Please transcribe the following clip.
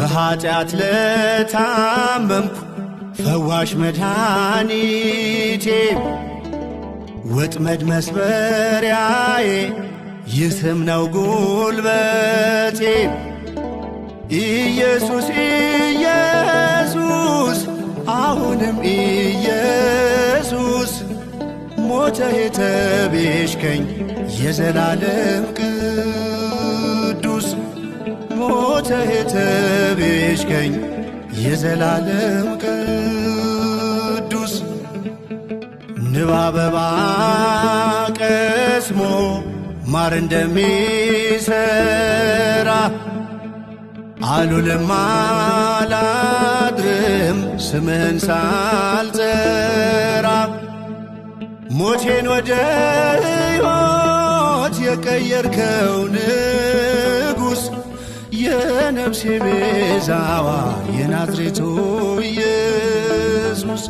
በኃጢአት ለታመምኩ ፈዋሽ መድኃኒቴ ወጥመድ መስበሪያዬ ይስም ነው ጉልበቴ። ኢየሱስ ኢየሱስ አሁንም ኢየሱስ ሞተህ የተቤዠከኝ የዘላለም ቅዱስ ሞተህ የተቤዠከኝ የዘላለም ቅዱስ። ንብ አበባ ቀስሞ ማር እንደሚሠራ አልውልም አላድርም ስምህን ሳልጠራ። ሞቴን ወደ ሕይወት የቀየርከው ንጉሥ የነፍሴ ቤዛዋ የናዝሬቱ ኢየሱስ